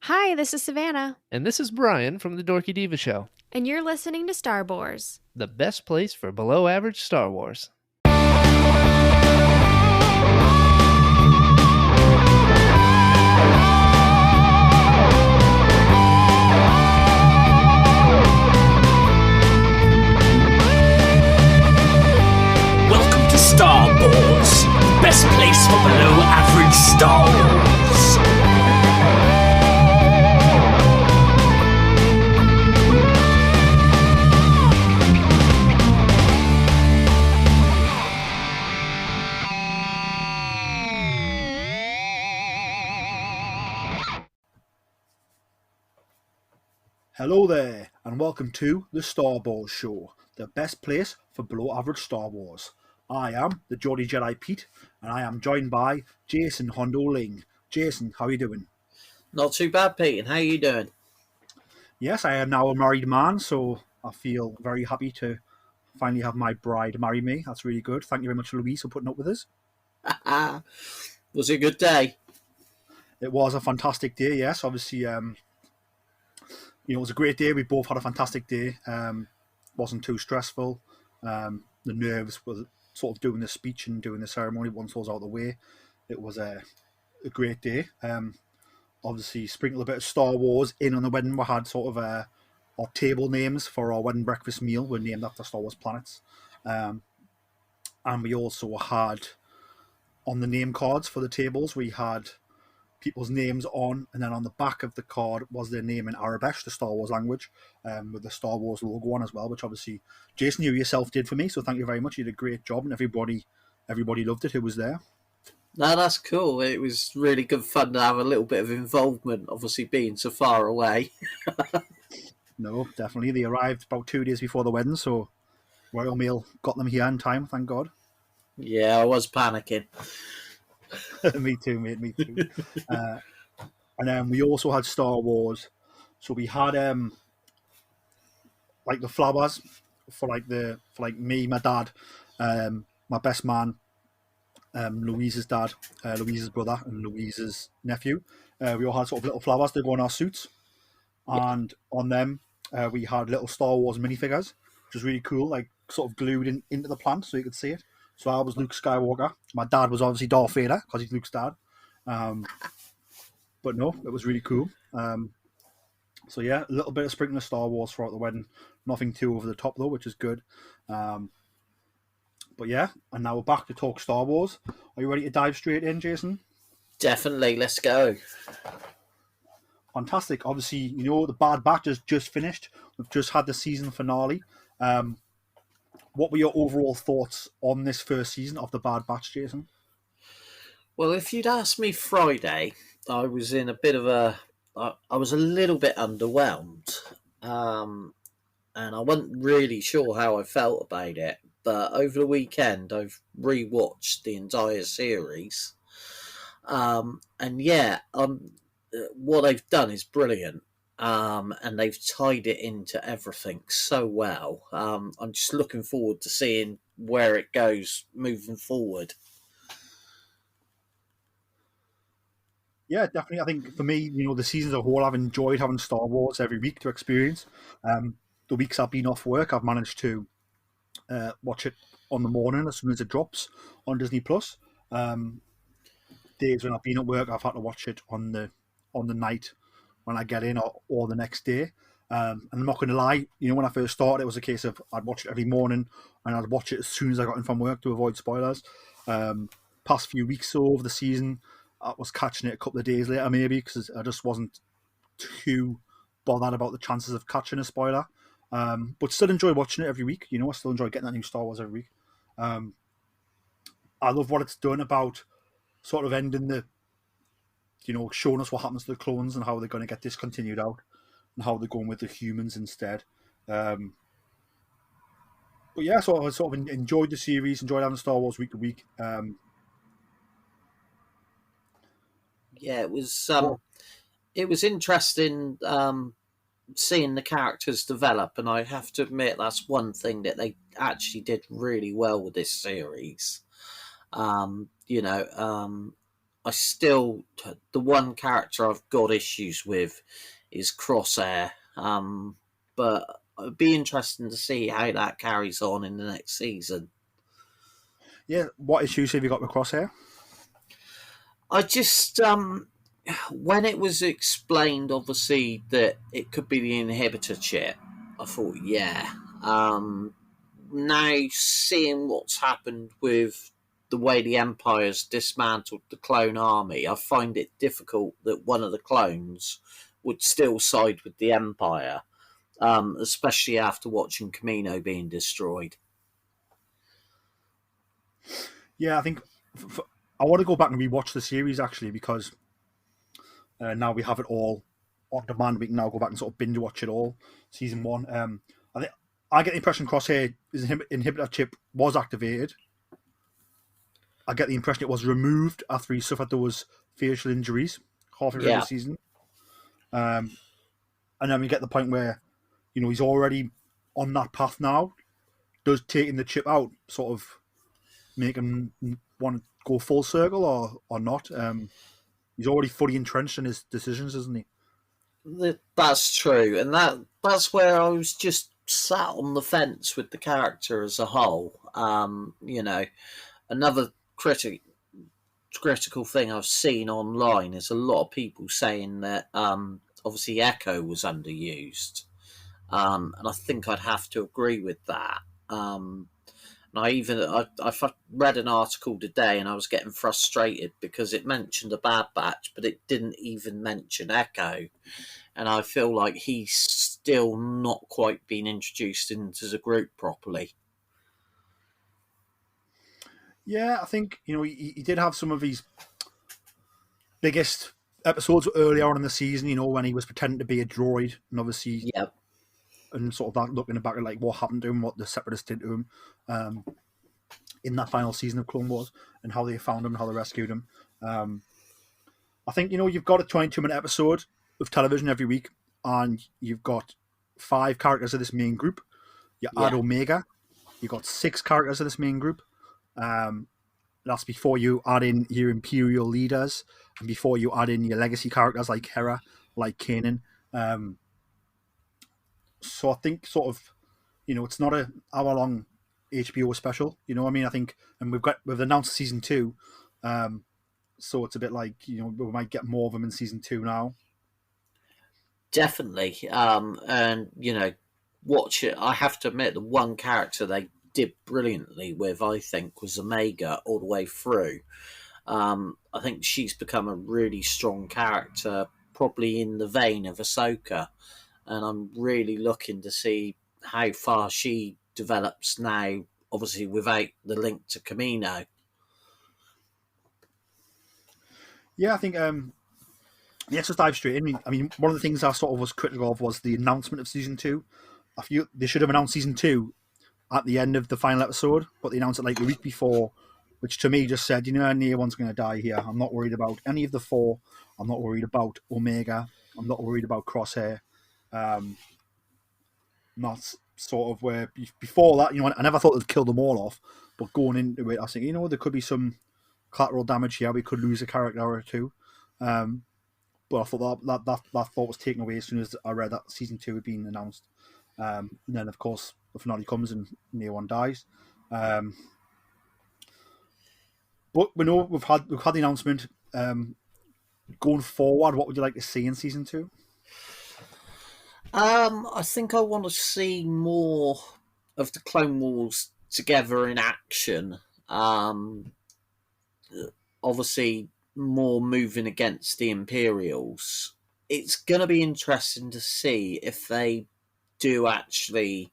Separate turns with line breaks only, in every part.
Hi, this is Savannah,
And this is Brian from the Dorky Diva Show,
and you're listening to Starboars.
the best place for below average Star Wars.
Welcome to Starboars, the best place for below average Star Wars.
Hello there, and welcome to the Star Wars Show, the best place for below average Star Wars. I am the Geordie Jedi Pete, and I am joined by Jason Hondo Ling. Jason, how are you doing?
Not too bad, Pete, and how you doing?
Yes, I am now a married man, so I feel very happy to finally have my bride marry me. That's really good. Thank you very much, Louise, for putting up with us.
Was it a good day?
It was a fantastic day, yes. Obviously, it was a great day. We both had a fantastic day. Wasn't too stressful. The nerves were sort of doing the speech and doing the ceremony once it was out of the way. It was a great day. Obviously, sprinkled a bit of Star Wars in on the wedding. We had sort of our table names for our wedding breakfast meal were named after Star Wars planets. And we also had, on the name cards for the tables, we had people's names on, and then on the back of the card was their name in Arabic, the Star Wars language, with the Star Wars logo on as well, which obviously Jason, you yourself did for me, so thank you very much. You did a great job, and everybody loved it who was there.
No, that's cool. It was really good fun to have a little bit of involvement, obviously being so far away.
No, definitely. They arrived about 2 days before the wedding, so Royal Mail got them here in time, thank God.
Yeah, I was panicking.
Me too, mate, me too. And then we also had Star Wars. So we had like the flowers for me, my dad, my best man, Louise's dad, Louise's brother, and Louise's nephew. We all had sort of little flowers to go on our suits, and on them we had little Star Wars minifigures, which was really cool, like sort of glued into the plant so you could see it. So I was Luke Skywalker. My dad was obviously Darth Vader because he's Luke's dad. But no, it was really cool. So yeah, a little bit of sprinkling of Star Wars throughout the wedding. Nothing too over the top though, which is good. But yeah, and now we're back to talk Star Wars. Are you ready to dive straight in, Jason?
Definitely, let's go.
Fantastic. Obviously, the Bad Batch has just finished. We've just had the season finale. What were your overall thoughts on this first season of the Bad Batch, Jason?
Well, if you'd asked me Friday, I was in a bit of a... I was a little bit underwhelmed. And I wasn't really sure how I felt about it. But over the weekend, I've rewatched the entire series. And yeah, what they've done is brilliant. And they've tied it into everything so well. I'm just looking forward to seeing where it goes moving forward.
Yeah, definitely. I think for me, the season as a whole, I've enjoyed having Star Wars every week to experience. The weeks I've been off work, I've managed to watch it on the morning as soon as it drops on Disney Plus. Days when I've been at work, I've had to watch it on the night when I get in, or the next day. And I'm not going to lie, when I first started, it was a case of I'd watch it every morning and I'd watch it as soon as I got in from work to avoid spoilers. Past few weeks of the season, I was catching it a couple of days later maybe because I just wasn't too bothered about the chances of catching a spoiler. But still enjoy watching it every week. I still enjoy getting that new Star Wars every week. I love what it's done about sort of ending the, showing us what happens to the clones and how they're going to get discontinued out and how they're going with the humans instead. But yeah, so I sort of enjoyed the series, enjoyed having Star Wars week to week.
Yeah, it was interesting seeing the characters develop, and I have to admit that's one thing that they actually did really well with this series. I still, the one character I've got issues with is Crosshair. But it'd be interesting to see how that carries on in the next season.
Yeah, what issues have you got with Crosshair?
I just, when it was explained, obviously, that it could be the inhibitor chip, I thought, yeah. Now, seeing what's happened with the way the Empire's dismantled the clone army, I find it difficult that one of the clones would still side with the Empire, especially after watching Camino being destroyed.
Yeah, I think I want to go back and rewatch the series actually because now we have it all on demand. We can now go back and sort of binge watch it all. Season 1. I think I get the impression Crosshair his inhibitor chip was activated. I get the impression it was removed after he suffered those facial injuries halfway through the season. And then we get the point where, he's already on that path now. Does taking the chip out sort of make him want to go full circle or not? He's already fully entrenched in his decisions, isn't he?
That's true, and that's where I was just sat on the fence with the character as a whole. Another critical thing I've seen online is a lot of people saying that obviously Echo was underused, and I think I'd have to agree with that. And I read an article today, and I was getting frustrated because it mentioned a Bad Batch, but it didn't even mention Echo, and I feel like he's still not quite been introduced into the group properly.
Yeah, I think he did have some of his biggest episodes earlier on in the season. When he was pretending to be a droid, and obviously, and sort of that looking back at like what happened to him, what the Separatists did to him in that final season of Clone Wars, and how they found him, and how they rescued him. I think you've got a 22-minute episode of television every week, and you've got 5 characters of this main group. You add Omega, you've got 6 characters of this main group. That's before you add in your Imperial leaders and before you add in your legacy characters like Hera, like Kanan. So I think sort of, it's not an hour-long HBO special. I think, and we've announced season 2, so it's a bit like we might get more of them in season 2 now.
Definitely, and watch it. I have to admit, the one character they did brilliantly with, I think, was Omega all the way through. I think she's become a really strong character, probably in the vein of Ahsoka, and I'm really looking to see how far she develops now, obviously without the link to Camino.
Yeah, I think let's just dive straight in. I mean, one of the things I sort of was critical of was the announcement of season 2. I feel they should have announced season 2 at the end of the final episode, but they announced it like the week before, which to me just said, no one's going to die here. I'm not worried about any of the 4. I'm not worried about Omega. I'm not worried about Crosshair. That's sort of where before that, I never thought they'd kill them all off, but going into it, I was thinking, there could be some collateral damage here. We could lose a character or 2. But I thought that thought was taken away as soon as I read that season 2 had been announced. And then, of course, the finale comes and no one dies. But we know we've had the announcement. Going forward, what would you like to see in season 2?
I think I want to see more of the Clone Wars together in action. Obviously, more moving against the Imperials. It's going to be interesting to see if they do actually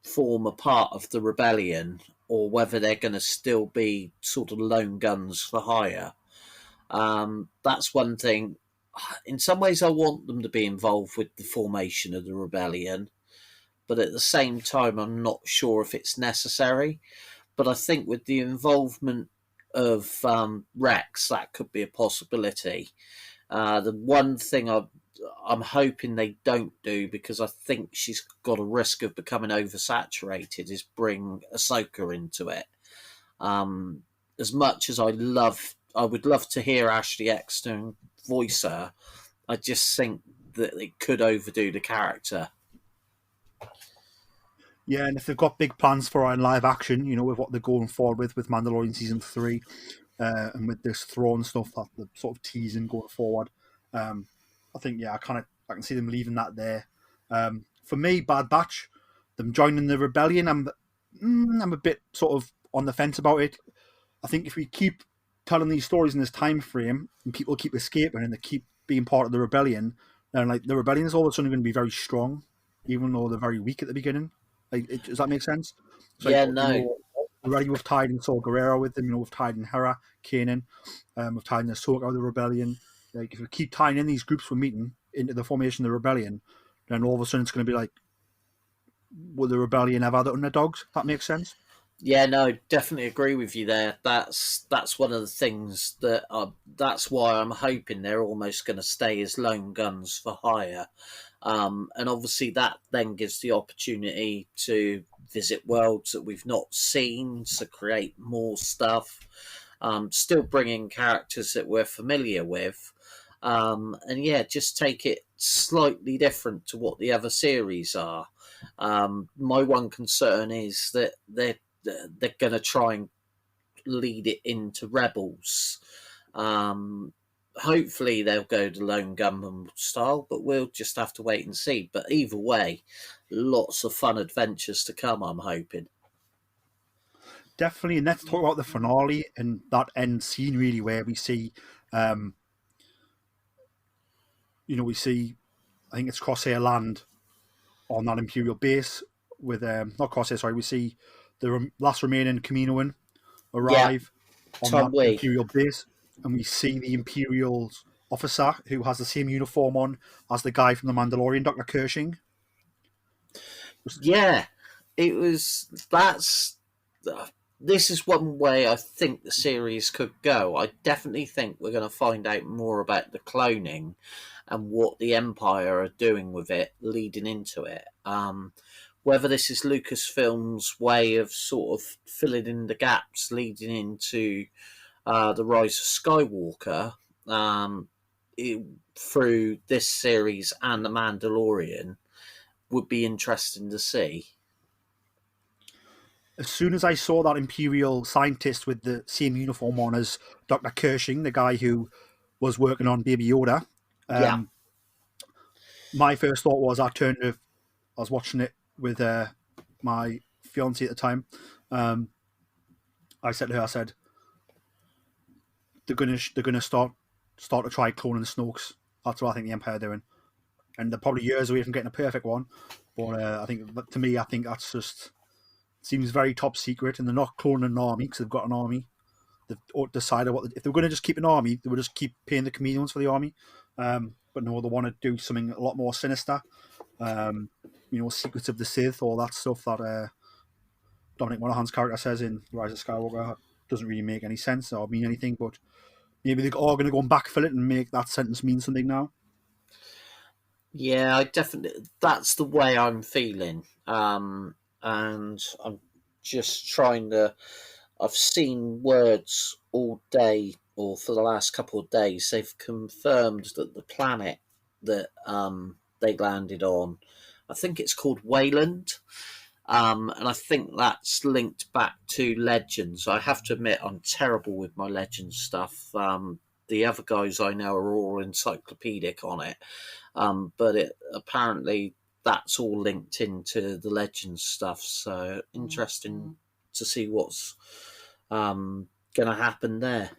form a part of the rebellion, or whether they're going to still be sort of lone guns for hire. That's one thing. In some ways, I want them to be involved with the formation of the rebellion, but at the same time, I'm not sure if it's necessary. But I think with the involvement of Rex, that could be a possibility. The one thing I'm hoping they don't do, because I think she's got a risk of becoming oversaturated, is bring Ahsoka into it. As much as I love I would love to hear Ashley Eckstein voice her. I just think that it could overdo the character.
Yeah, and if they've got big plans for her in live action, with what they're going forward with Mandalorian season 3, and with this throne stuff that they're sort of teasing going forward, I think I can see them leaving that there. For me, Bad Batch, them joining the rebellion, I'm a bit sort of on the fence about it. I think if we keep telling these stories in this time frame and people keep escaping and they keep being part of the rebellion, then like the rebellion is all of a sudden going to be very strong, even though they're very weak at the beginning. Does that make sense? So,
Yeah, no.
Already we've tied in Saw Gerrera with them. We've tied in Hera, Kanan. We've tied in Ahsoka with the rebellion. Like, if we keep tying in these groups we're meeting into the formation of the rebellion, then all of a sudden it's going to be like, will the rebellion have other underdogs? If that makes sense.
Yeah, no, definitely agree with you there. That's one of the things that's why I'm hoping they're almost going to stay as lone guns for hire. And obviously that then gives the opportunity to visit worlds that we've not seen, to create more stuff, still bringing characters that we're familiar with. And yeah, just take it slightly different to what the other series are. My one concern is that they're going to try and lead it into Rebels. Hopefully they'll go to Lone Gunman style, but we'll just have to wait and see. But either way, lots of fun adventures to come, I'm hoping.
Definitely, and let's talk about the finale and that end scene, really, where we see, we see, I think it's Crosshair land on that Imperial base with, not Crosshair, sorry, we see the last remaining Kaminoan arrive on that Imperial base. And we see the Imperial officer who has the same uniform on as the guy from The Mandalorian, Dr. Cushing.
Yeah, it was. This is one way I think the series could go. I definitely think we're going to find out more about the cloning and what the Empire are doing with it leading into it. Whether this is Lucasfilm's way of sort of filling in the gaps leading into the Rise of Skywalker through this series and The Mandalorian would be interesting to see.
As soon as I saw that Imperial scientist with the same uniform on as Dr. Cushing, the guy who was working on Baby Yoda, my first thought was I was watching it with my fiancée at the time. I said to her, they're gonna start to try cloning Snoke's. That's what I think the Empire are doing, and they're probably years away from getting a perfect one. But I think that's just seems very top secret, and they're not cloning an army because they've got an army. They've decided if they were going to just keep an army, they would just keep paying the Kaminoans for the army. But no, they want to do something a lot more sinister. Secrets of the Sith, all that stuff that Dominic Monaghan's character says in Rise of Skywalker doesn't really make any sense or mean anything, but maybe they're all going to go and backfill it and make that sentence mean something now.
Yeah, that's the way I'm feeling. And I'm just trying to, I've seen words all day, or for the last couple of days, they've confirmed that the planet that they landed on, I think it's called Wayland. And I think that's linked back to Legends. I have to admit, I'm terrible with my Legends stuff. The other guys I know are all encyclopedic on it. But apparently that's all linked into the Legends stuff. So interesting to see what's going to happen there.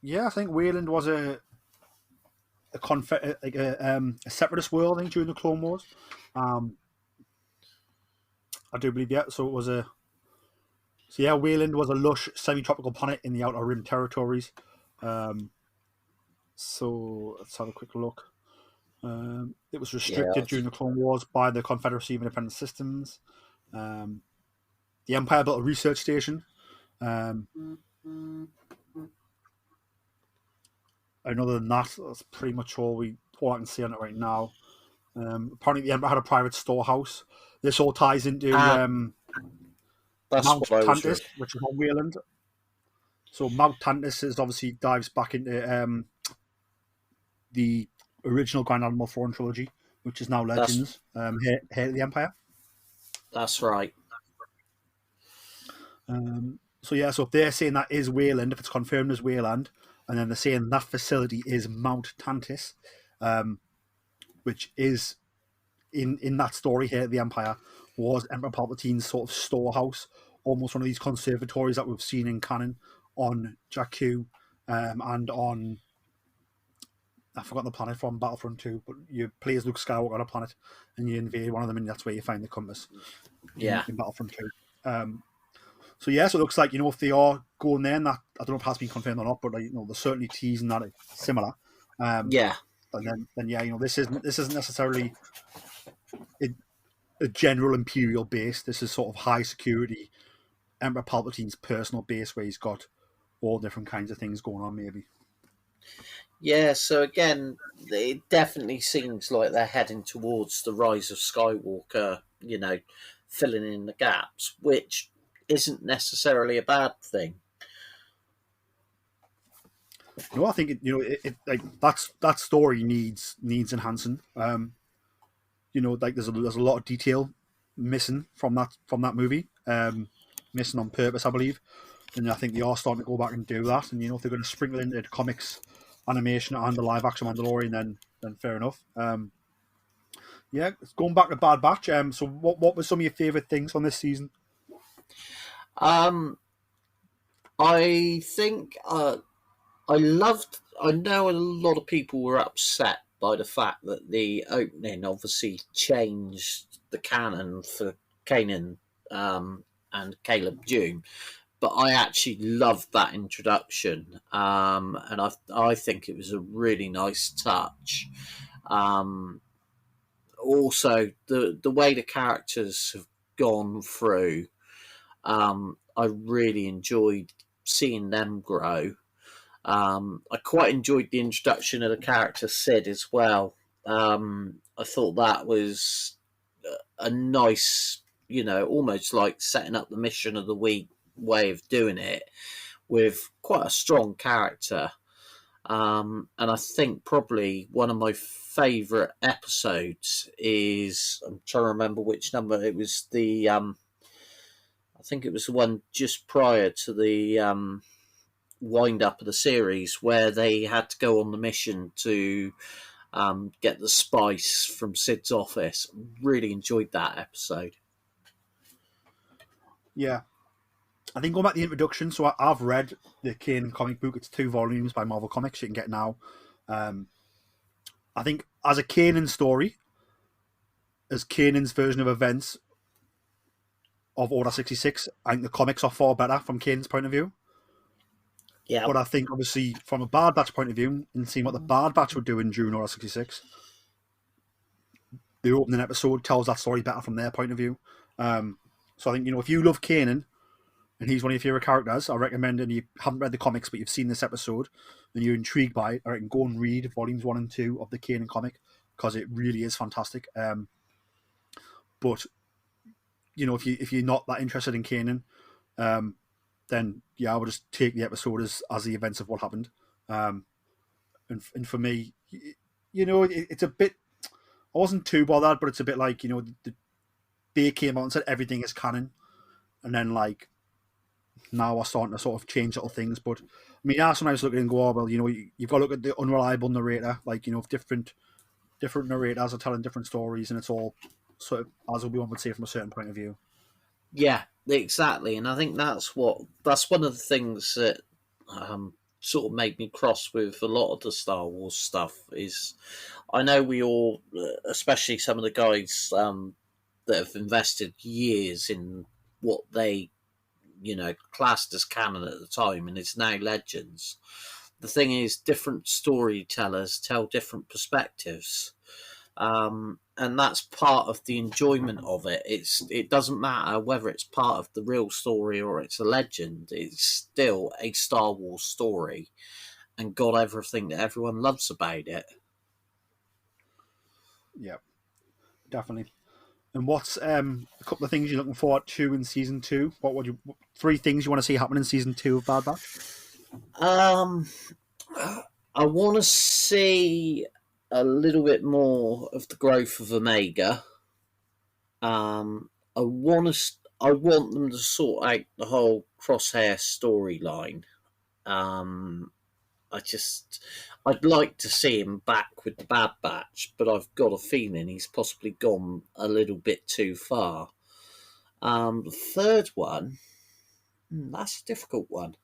Yeah, I think Wayland was a separatist world, I think, during the Clone Wars. I do believe, yeah. So it was Wayland was a lush semi-tropical planet in the Outer Rim territories. So let's have a quick look. It was restricted during the Clone Wars by the Confederacy of Independent Systems. The Empire built a research station. And other than that, that's pretty much all I can see on it right now. Apparently, the Empire had a private storehouse. This all ties into
That's
Mount
what I was.
Tantis, which is on Wayland. So Mount Tantis is obviously dives back into the original Grand Admiral Thrawn trilogy, which is now Legends, Heir to the Empire.
That's right.
So if they're saying that is Wayland, if it's confirmed as Wayland, and then they're saying that facility is Mount Tantis, which is in that story here, the Empire was Emperor Palpatine's sort of storehouse, almost one of these conservatories that we've seen in canon on Jakku, and on, I've forgotten the planet from Battlefront 2, but you play as Luke Skywalker on a planet and you invade one of them, and that's where you find the compass. In Battlefront 2. So it looks like, if they are going there, and that, I don't know if it has been confirmed or not, but they're certainly teasing that it's similar. And then this isn't necessarily a general Imperial base. This is sort of high security Emperor Palpatine's personal base where he's got all different kinds of things going on, maybe.
Yeah, so again, it definitely seems like they're heading towards the Rise of Skywalker, filling in the gaps, which isn't necessarily a bad thing.
I think that story needs enhancing. There's a lot of detail missing from that movie, missing on purpose, I believe. And I think they are starting to go back and do that. And if they're going to sprinkle into the comics, animation, and the live action Mandalorian, then fair enough. Going back to Bad Batch. So what were some of your favourite things on this season?
I think I know a lot of people were upset by the fact that the opening obviously changed the canon for Kanan and Caleb Dune, but I actually loved that introduction, and I think it was a really nice touch. Also, the way the characters have gone through, I really enjoyed seeing them grow. I quite enjoyed the introduction of the character Sid as well. I thought that was a nice, almost like setting up the mission of the week way of doing it, with quite a strong character. And I think probably one of my favourite episodes is, I'm trying to remember which number it was, I think it was the one just prior to the wind up of the series, where they had to go on the mission to get the spice from Sid's office. Really enjoyed that episode.
Yeah. I think going back to the introduction, so I've read the Kanan comic book. It's 2 volumes by Marvel Comics. You can get it now. I think as a Kanan story, as Kanan's version of events of Order 66, I think the comics are far better from Kanan's point of view.
Yeah.
But I think, obviously, from a Bad Batch point of view, and seeing what the Bad Batch were doing during Order 66, the opening episode tells that story better from their point of view. So I think, if you love Kanan, and he's one of your favourite characters, I recommend, and you haven't read the comics, but you've seen this episode, and you're intrigued by it, I reckon go and read volumes 1 and 2 of the Kanan comic, because it really is fantastic. But, if you're not that interested in Kanan, then I would just take the episode as the events of what happened. And for me, it's a bit, I wasn't too bothered, but it's a bit like, they came out and said everything is canon, and then now we're starting to sort of change little things. But I mean, sometimes look at it and go, oh, well, you've got to look at the unreliable narrator, different narrators are telling different stories, and it's all sort of as one would say from a certain point of view.
Yeah, exactly, and I think that's one of the things that sort of made me cross with a lot of the Star Wars stuff. Is I know we all, especially some of the guys that have invested years in what they, classed as canon at the time, and it's now Legends. The thing is, different storytellers tell different perspectives. And that's part of the enjoyment of it. It doesn't matter whether it's part of the real story or it's a legend. It's still a Star Wars story, and got everything that everyone loves about it.
Yeah, definitely. And what's a couple of things you're looking forward to in season 2? What would you 3 things you want to see happen in season 2 of Bad Batch?
Um, I want to see a little bit more of the growth of Omega. I want to. I want them to sort out the whole Crosshair storyline. Um, I'd like to see him back with the Bad Batch, but I've got a feeling he's possibly gone a little bit too far. The third one, that's a difficult one.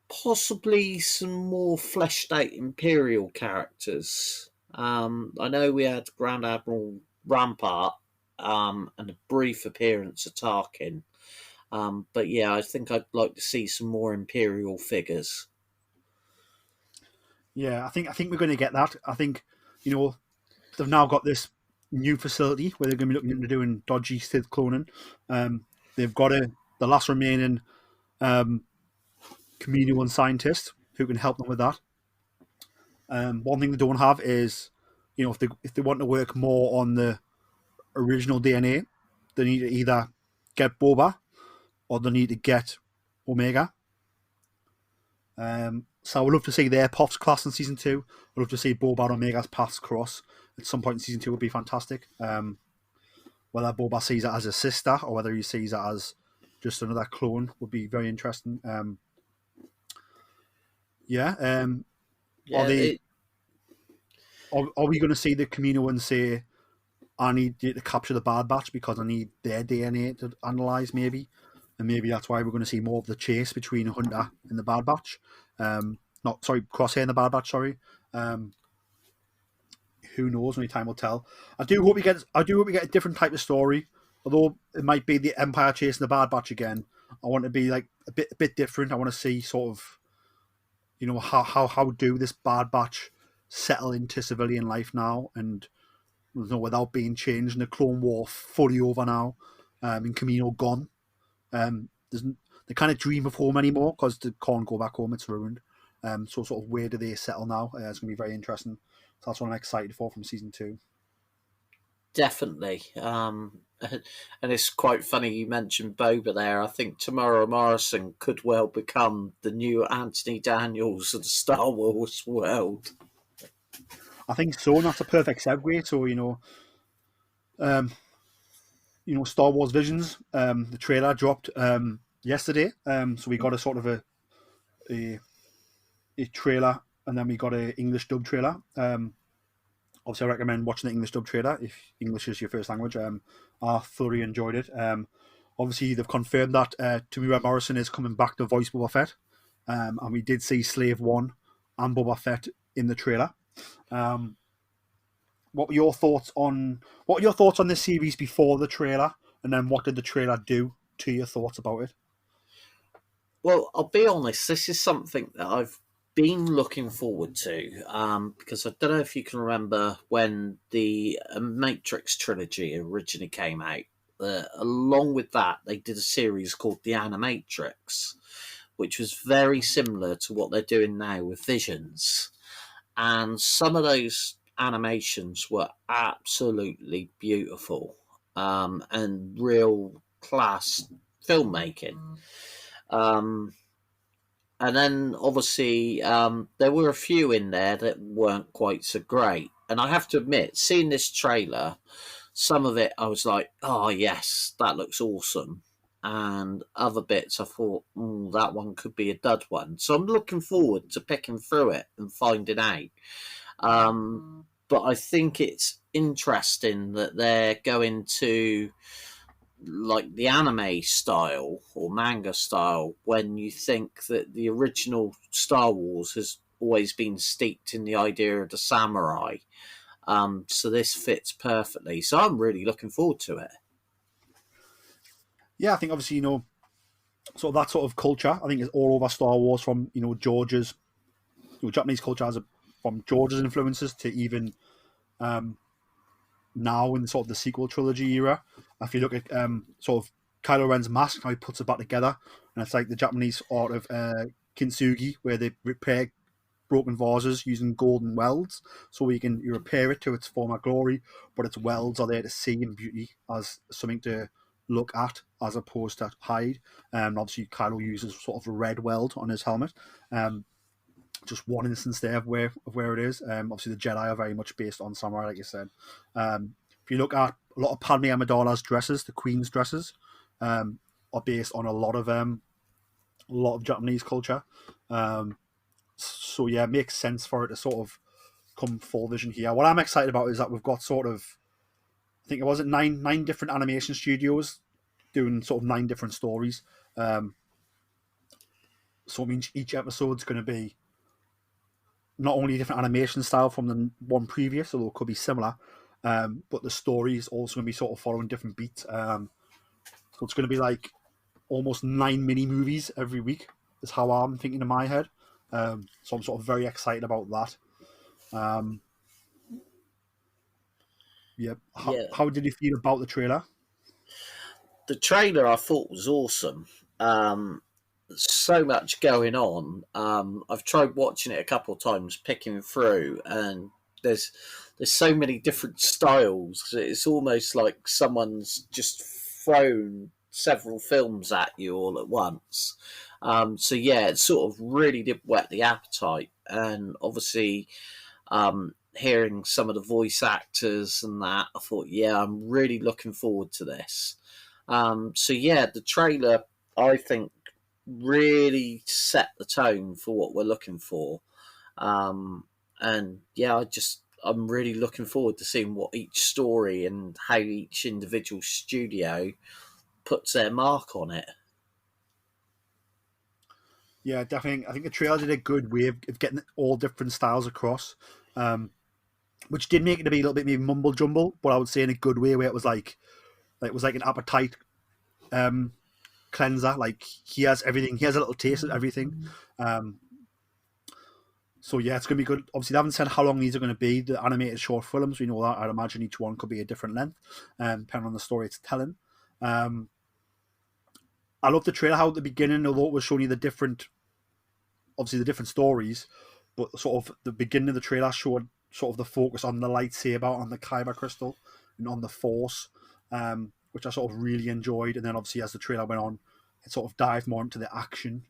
Possibly some more fleshed out Imperial characters. I know we had Grand Admiral Rampart and a brief appearance of Tarkin. But yeah, I think I'd like to see some more Imperial figures.
Yeah, I think we're going to get that. I think, they've now got this new facility where they're going to be looking into doing dodgy Sith cloning. They've got the last remaining Camino One scientist who can help them with that. One thing they don't have is, if they want to work more on the original DNA, they need to either get Boba or they need to get Omega. So I would love to see their paths class in season 2. I'd love to see Boba and Omega's paths cross at some point in season 2 would be fantastic. Whether Boba sees it as a sister or whether he sees it as just another clone would be very interesting. Are we going to see the Camino and say, I need you to capture the Bad Batch because I need their DNA to analyse, maybe? And maybe that's why we're going to see more of the chase between Hunter and the Bad Batch. Crosshair and the Bad Batch, sorry. Who knows? Only time will tell. I do hope we get a different type of story. Although it might be the Empire chasing the Bad Batch again. I want it to be like a bit different. I want to see sort of, how do this Bad Batch settle into civilian life now and without being changed, and the Clone War fully over now, and Camino gone. They kind of dream of home anymore because they can't go back home, it's ruined. So sort of where do they settle now? It's going to be very interesting. So that's what I'm excited for from season 2.
Definitely. And it's quite funny you mentioned Boba there. I think Tamara Morrison could well become the new Anthony Daniels of the Star Wars world.
I think so, and that's a perfect segue. So, Star Wars Visions, the trailer dropped yesterday. So we got a sort of a trailer, and then we got an English dub trailer. Obviously, I recommend watching the English dub trailer if English is your first language. I thoroughly enjoyed it. Obviously, they've confirmed that Tamara Morrison is coming back to voice Boba Fett, and we did see Slave One and Boba Fett in the trailer. What were your thoughts on this series before the trailer, and then what did the trailer do to your thoughts about it?
Well, I'll be honest, this is something that I've been looking forward to, because I don't know if you can remember when the Matrix trilogy originally came out. Along with that, they did a series called The Animatrix, which was very similar to what they're doing now with Visions. And some of those animations were absolutely beautiful, and real class filmmaking. And then obviously there were a few in there that weren't quite so great. And I have to admit, seeing this trailer, some of it I was like, oh yes, that looks awesome. And other bits I thought, that one could be a dud one. So I'm looking forward to picking through it and finding out. But I think it's interesting that they're going to like the anime style or manga style, when you think that the original Star Wars has always been steeped in the idea of the samurai. So this fits perfectly. So I'm really looking forward to it.
Yeah, I think obviously, sort of that sort of culture, I think is all over Star Wars, from, George's, Japanese culture has from George's influences to even now in sort of the sequel trilogy era. If you look at sort of Kylo Ren's mask, how he puts it back together, and it's like the Japanese art of kintsugi, where they repair broken vases using golden welds, so you repair it to its former glory, but its welds are there to see in beauty as something to look at as opposed to hide. Obviously, Kylo uses sort of a red weld on his helmet. Just one instance there of where it is. Obviously, the Jedi are very much based on samurai, like you said. If you look at a lot of Padme Amidala's dresses, the Queen's dresses, are based on a lot of Japanese culture. So yeah, it makes sense for it to sort of come full vision here. What I'm excited about is that we've got sort of, I think it was nine different animation studios doing sort of 9 different stories. So it means each episode's going to be not only a different animation style from the one previous, although it could be similar, but the story is also going to be sort of following different beats. So it's going to be like almost 9 mini movies every week is how I'm thinking in my head. So I'm sort of very excited about that. How did you feel about the trailer?
The trailer I thought was awesome. So much going on. I've tried watching it a couple of times, picking through, and there's so many different styles. It's almost like someone's just thrown several films at you all at once. So yeah, it sort of really did whet the appetite, and obviously hearing some of the voice actors and that, I thought, yeah, I'm really looking forward to this. So yeah, the trailer, I think, really set the tone for what we're looking for. And yeah, I'm really looking forward to seeing what each story and how each individual studio puts their mark on it.
Yeah, definitely. I think the trailer did a good way of getting all different styles across, which did make it a little bit maybe mumble jumble, but I would say in a good way, where it was like an appetite cleanser. Like, he has everything. He has a little taste of everything. So yeah, it's going to be good. Obviously, they haven't said how long these are going to be. The animated short films, we know that. I'd imagine each one could be a different length, depending on the story it's telling. I love the trailer, how at the beginning, although it was showing you the different stories, but sort of the beginning of the trailer showed sort of the focus on the lightsaber, on the kyber crystal, and on the Force, which I sort of really enjoyed. And then obviously as the trailer went on, it sort of dived more into the action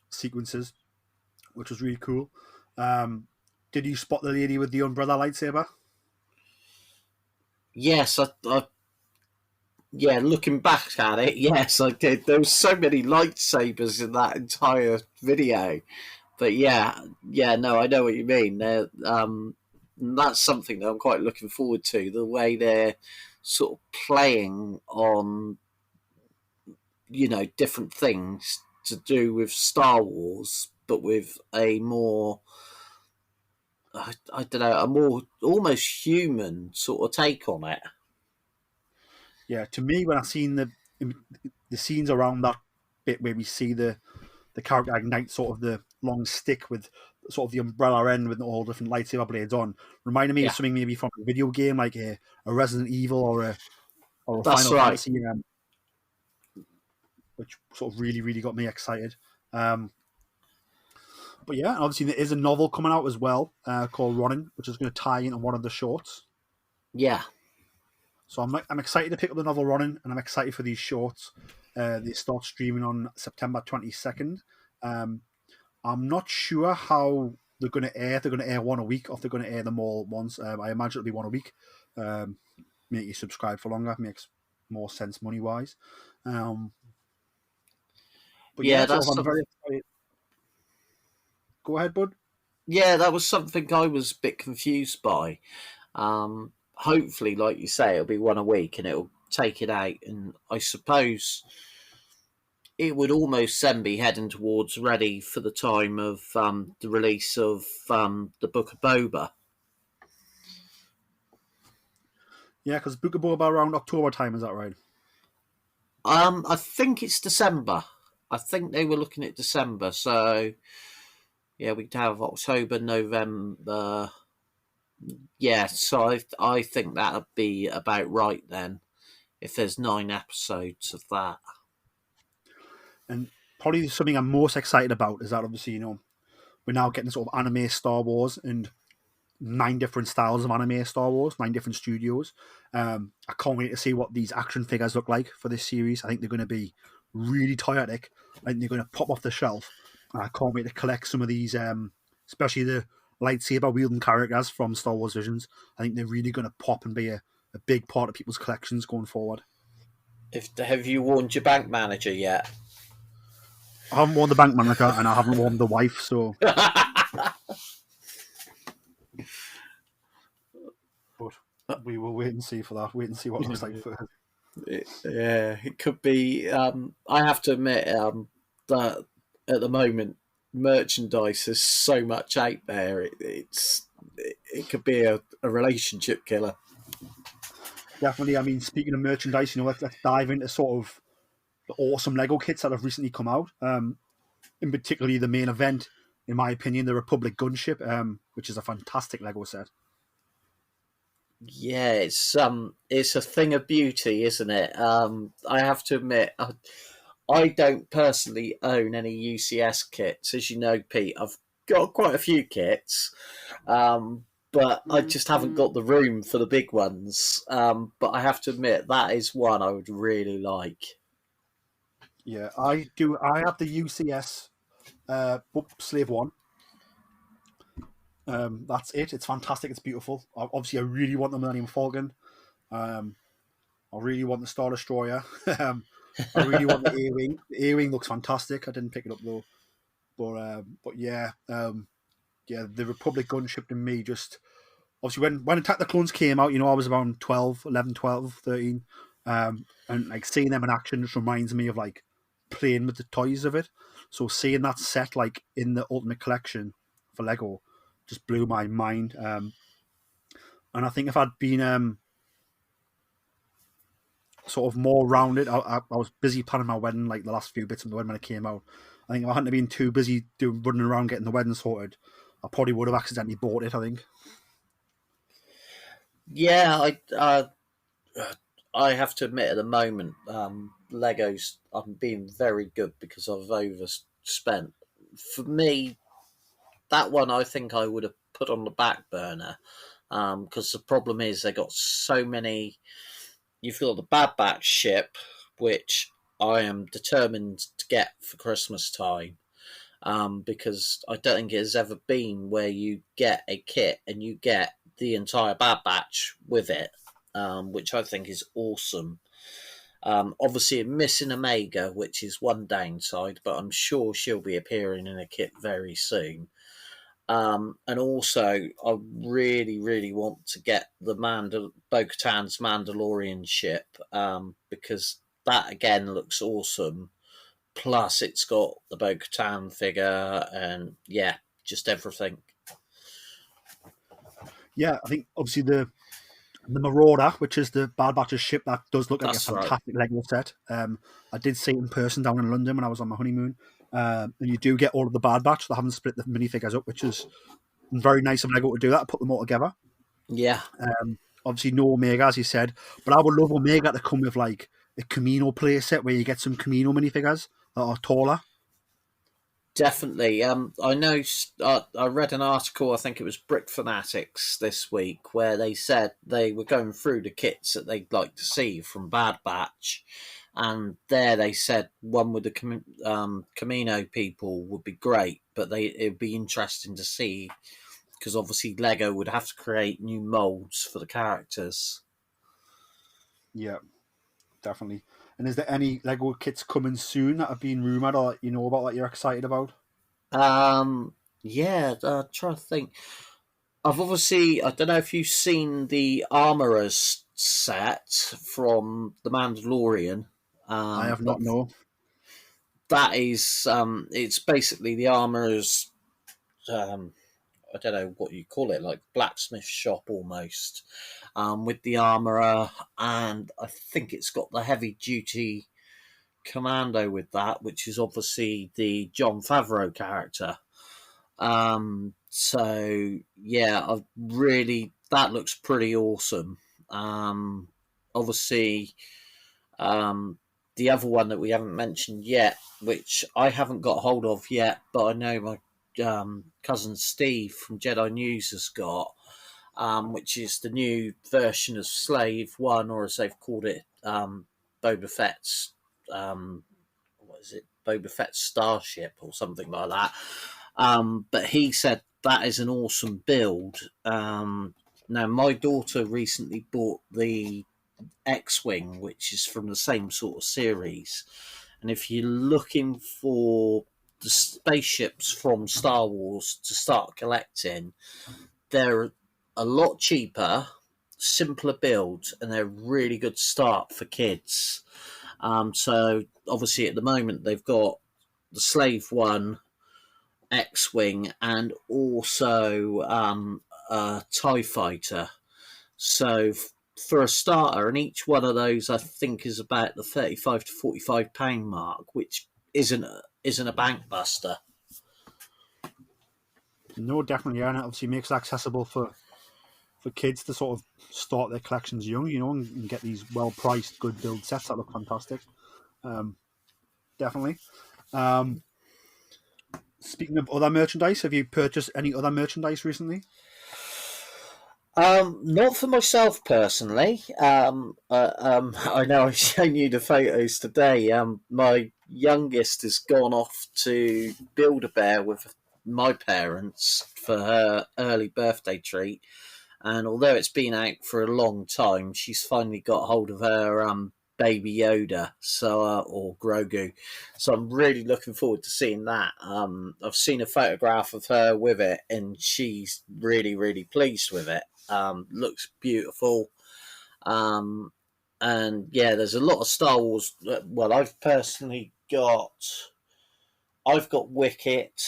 sequences, which was really cool. Did you spot the lady with the umbrella lightsaber?
Yes, yeah, looking back at it, yes, I did. There was so many lightsabers in that entire video. But yeah, no, I know what you mean. That's something that I'm quite looking forward to, the way they're sort of playing on, different things to do with Star Wars, but with a more, I don't know, a more almost human sort of take on it.
Yeah, to me, when I seen the scenes around that bit where we see the character ignite sort of the long stick with sort of the umbrella end with all different lightsaber blades on, reminded me of something maybe from a video game, like a Resident Evil or a
That's
Final
right.
Fantasy, which sort of really, really got me excited. But yeah, obviously there is a novel coming out as well called Ronin, which is going to tie into one of the shorts.
Yeah.
So I'm excited to pick up the novel Ronin, and I'm excited for these shorts. They start streaming on September 22nd. I'm not sure how they're going to air. If they're going to air one a week, or if they're going to air them all at once. I imagine it'll be one a week. Make you subscribe for longer. Makes more sense money-wise. But
yeah,
I'm very excited. Go ahead, bud.
Yeah, that was something I was a bit confused by. Hopefully, like you say, it'll be one a week and it'll take it out. And I suppose it would almost then be heading towards ready for the time of the release of the Book of Boba.
Yeah, because Book of Boba around October time, is that right?
I think it's December. I think they were looking at December. So, yeah, we'd have October, November. Yeah, so I think that'd be about right then, if there's 9 episodes of that.
And probably something I'm most excited about is that obviously, we're now getting sort of anime Star Wars and 9 different styles of anime Star Wars, 9 different studios. I can't wait to see what these action figures look like for this series. I think they're going to be really toyetic. I think they're going to pop off the shelf. I can't wait to collect some of these, especially the lightsaber wielding characters from Star Wars Visions. I think they're really going to pop and be a big part of people's collections going forward.
Have you warned your bank manager yet?
I haven't worn the bank manager and I haven't worn the wife, so. But we will wait and see for that. Wait and see what it looks like for.
Yeah, it could be. I have to admit that at the moment, merchandise is so much out there. It could be a relationship killer.
Definitely. I mean, speaking of merchandise, let's dive into sort of the awesome Lego kits that have recently come out. In particularly the main event, in my opinion, the Republic Gunship, which is a fantastic Lego set.
Yeah, it's a thing of beauty, isn't it? I have to admit, I don't personally own any UCS kits, as you know, Pete. I've got quite a few kits, but I just haven't got the room for the big ones. But I have to admit, that is one I would really like.
Yeah, I do. I have the UCS Slave 1. That's it. It's fantastic. It's beautiful. Obviously, I really want the Millennium Falcon. I really want the Star Destroyer. I really want the A-Wing. The A-Wing looks fantastic. I didn't pick it up though. But yeah, the Republic Gunship to me just obviously when Attack the Clones came out, I was around 11, 12, 13. And like seeing them in action just reminds me of like playing with the toys of it. So seeing that set like in the Ultimate Collection for Lego just blew my mind. And I think if I'd been sort of more rounded, I was busy planning my wedding, like the last few bits of the wedding when it came out. I think if I hadn't been too busy running around getting the wedding sorted, I probably would have accidentally bought it, I think.
Yeah, I have to admit at the moment, Legos, I'm being very good because I've overspent. For me, that one I think I would have put on the back burner because the problem is they got so many. You've got the Bad Batch ship, which I am determined to get for Christmas time because I don't think it has ever been where you get a kit and you get the entire Bad Batch with it, which I think is awesome. Obviously, missing Omega, which is one downside, but I'm sure she'll be appearing in a kit very soon. And also, I really, really want to get the Bo-Katan's Mandalorian ship because that again looks awesome. Plus, it's got the Bo-Katan figure, and yeah, just everything.
Yeah, I think obviously the Marauder, which is the Bad Batch's ship, that does look like a fantastic Lego set. I did see it in person down in London when I was on my honeymoon. And you do get all of the Bad Batch. They haven't split the minifigures up, which is very nice of Lego to do that, put them all together.
Yeah.
Obviously, no Omega, as you said, but I would love Omega to come with like a Camino play set where you get some Camino minifigures that are taller.
Definitely. I know. I read an article. I think it was Brick Fanatics this week, where they said they were going through the kits that they'd like to see from Bad Batch, and there they said one with the Camino people would be great, but it'd be interesting to see because obviously Lego would have to create new molds for the characters.
Yeah, definitely. And is there any Lego kits coming soon that have been rumoured or that you know about that you're excited about?
Yeah, I'm trying to think. I don't know if you've seen the Armourers set from The Mandalorian.
I have not, no.
That is, it's basically the Armourers, I don't know what you call it, like blacksmith shop almost, with the armourer, and I think it's got the heavy duty commando with that, which is obviously the Jon Favreau character. So yeah, that looks pretty awesome. Obviously, the other one that we haven't mentioned yet, which I haven't got hold of yet, but I know my cousin Steve from Jedi News has got, which is the new version of Slave One, or as they've called it, Boba Fett's what is it, Boba Fett's Starship or something like that. But he said that is an awesome build. Now, my daughter recently bought the X-Wing, which is from the same sort of series. And if you're looking for the spaceships from Star Wars to start collecting, they're a lot cheaper, simpler builds, and they're a really good start for kids. So obviously at the moment they've got the Slave One X-Wing and also a TIE Fighter. So for a starter, and each one of those I think is about the £35 to £45 mark, which isn't a bank buster.
No, definitely, yeah, and it obviously makes it accessible for kids to sort of start their collections young, and get these well-priced, good build sets that look fantastic. Definitely. Speaking of other merchandise, have you purchased any other merchandise recently?
Not for myself personally. I know I've shown you the photos today. My youngest has gone off to Build-A-Bear with my parents for her early birthday treat. And although it's been out for a long time, she's finally got hold of her Baby Yoda, or Grogu. So I'm really looking forward to seeing that. I've seen a photograph of her with it, and she's really, really pleased with it. Looks beautiful. And yeah, there's a lot of Star Wars. Well, I've got Wicket.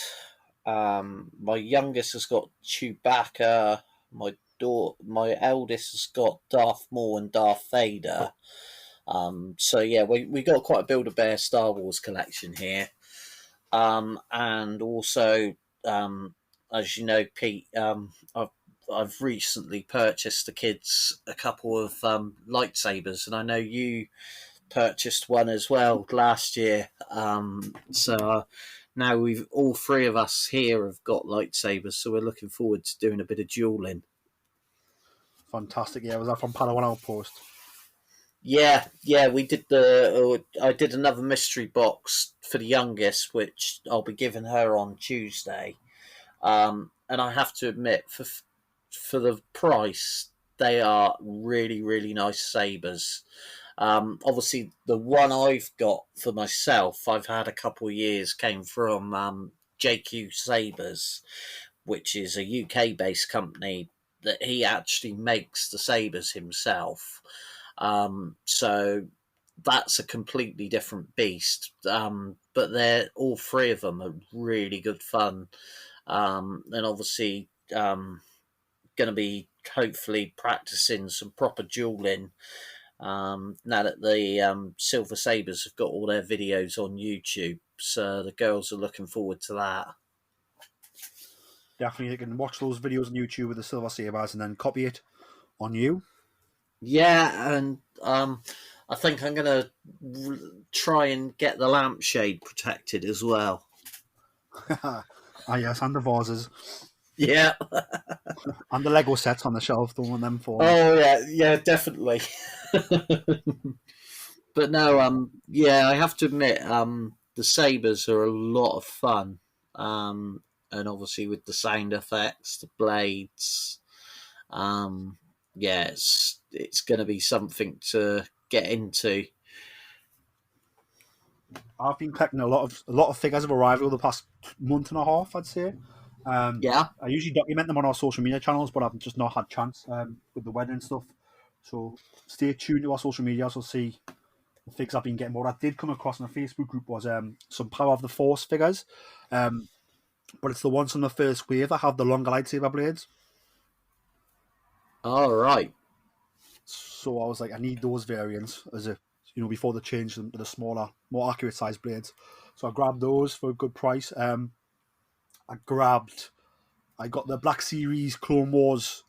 My youngest has got Chewbacca. My eldest has got Darth Maul and Darth Vader. So yeah, we got quite a Build-A-Bear Star Wars collection here. And also, as you know, Pete, I've recently purchased the kids a couple of lightsabers, and I know you purchased one as well last year. So now all three of us here have got lightsabers, so we're looking forward to doing a bit of dueling.
Fantastic, yeah. Was that from Padawan Outpost?
Yeah, we did I did another mystery box for the youngest, which I'll be giving her on Tuesday. And I have to admit, for the price, they are really, really nice sabers. Obviously, the one I've got for myself, I've had a couple of years, came from JQ Sabers, which is a UK-based company that he actually makes the sabers himself. So that's a completely different beast. But all three of them are really good fun. And obviously, going to be hopefully practicing some proper dueling. Now that the Silver Sabers have got all their videos on YouTube, so the girls are looking forward to that.
Definitely, you can watch those videos on YouTube with the Silver Sabers and then copy it on you.
Yeah, and I think I'm going to try and get the lampshade protected as well.
Yes, and the vases.
Yeah.
And the Lego sets on the shelf, don't want them for.
Oh, yeah, definitely. But no, I have to admit, the sabers are a lot of fun. And obviously with the sound effects, the blades, it's going to be something to get into.
I've been collecting a lot of figures of Arrival the past month and a half, I'd say.
Yeah.
I usually document them on our social media channels, but I've just not had chance with the wedding and stuff. So stay tuned to our social media to see the figures I've been getting. What I did come across in a Facebook group was some Power of the Force figures, but it's the ones from the first wave that have the longer lightsaber blades.
All right.
So I was like, I need those variants before they change them to the smaller, more accurate size blades. So I grabbed those for a good price. I got the Black Series Clone Wars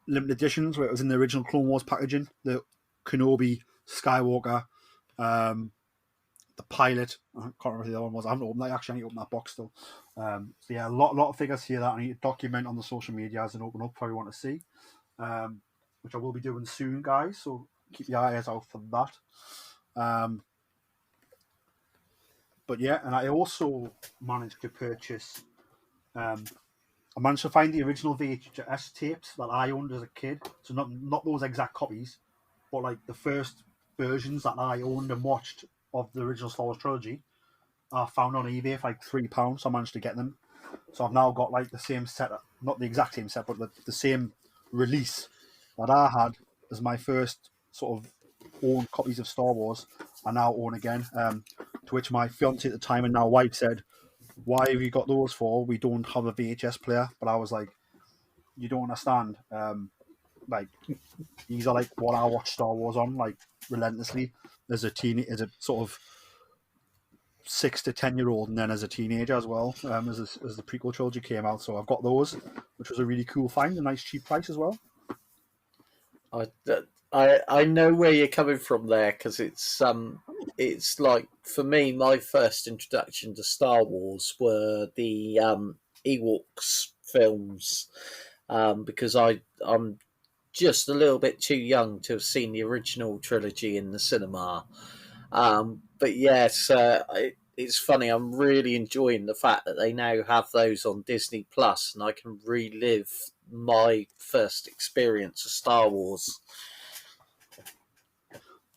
limited editions where it was in the original Clone Wars packaging. The Kenobi, Skywalker, the pilot. I can't remember who the other one was. I haven't opened that. Actually, I need to open that box still. So yeah, a lot of figures here that I need to document on the social medias and open up for everyone to see, which I will be doing soon, guys. So keep your eyes out for that. But yeah, and I also managed to purchase. I managed to find the original VHS tapes that I owned as a kid. So not those exact copies, but like the first versions that I owned and watched of the original Star Wars trilogy. I found on eBay for like £3. So I managed to get them. So I've now got like the same set, not the exact same set, but the same release that I had as my first sort of own copies of Star Wars. I now own again. To which my fiance at the time and now wife said, "Why have you got those for? We don't have a VHS player." But I was like, "You don't understand. Like these are like what I watch Star Wars on, like relentlessly as a sort of 6 to 10-year-old, and then as a teenager as well, as the prequel trilogy came out. So I've got those, which was a really cool find, a nice cheap price as well.
I know where you're coming from there, because it's like, for me, my first introduction to Star Wars were the Ewoks films, because I'm just a little bit too young to have seen the original trilogy in the cinema. But yes, it's funny. I'm really enjoying the fact that they now have those on Disney Plus, and I can relive my first experience of Star Wars.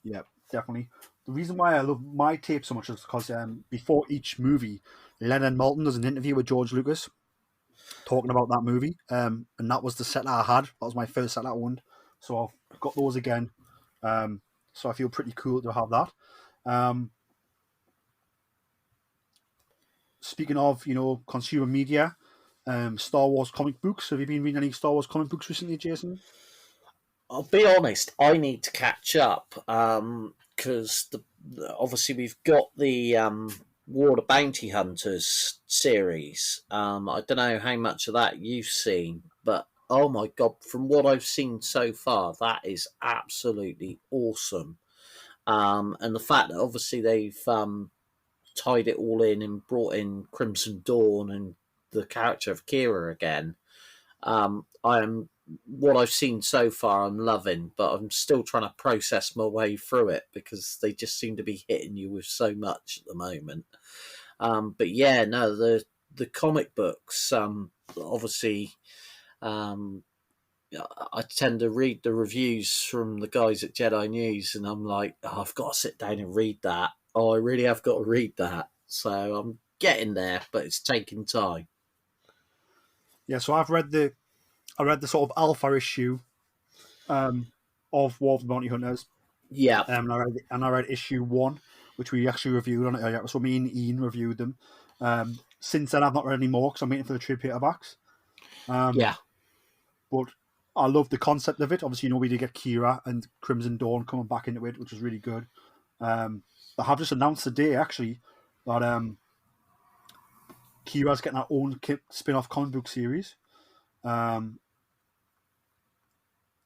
Yeah, definitely. The reason why I love my tape so much is because before each movie, Lennon Moulton does an interview with George Lucas talking about that movie, and that was the set that I had. That was my first set that I owned, so I've got those again. So I feel pretty cool to have that. Speaking of, consumer media, Star Wars comic books. Have you been reading any Star Wars comic books recently, Jason?
I'll be honest, I need to catch up, because obviously we've got the War of the Bounty Hunters series. I don't know how much of that you've seen, but oh my god, from what I've seen so far, that is absolutely awesome. And the fact that obviously they've tied it all in and brought in Crimson Dawn and the character of Kira again. What I've seen so far, I'm loving, but I'm still trying to process my way through it, because they just seem to be hitting you with so much at the moment. But yeah, no, the comic books, obviously, I tend to read the reviews from the guys at Jedi News, and I'm like, oh, I've got to sit down and read that. Oh, I really have got to read that. So I'm getting there, but it's taking time.
Yeah, so I read the sort of alpha issue of War of the Bounty Hunters.
Yeah.
And I read issue 1, which we actually reviewed on it. So me and Ian reviewed them. Since then, I've not read any more because I'm waiting for the trade paperbacks.
Yeah.
But I love the concept of it. Obviously, we did get Kira and Crimson Dawn coming back into it, which was really good. They have just announced today, actually, that Kira's getting her own spin-off comic book series.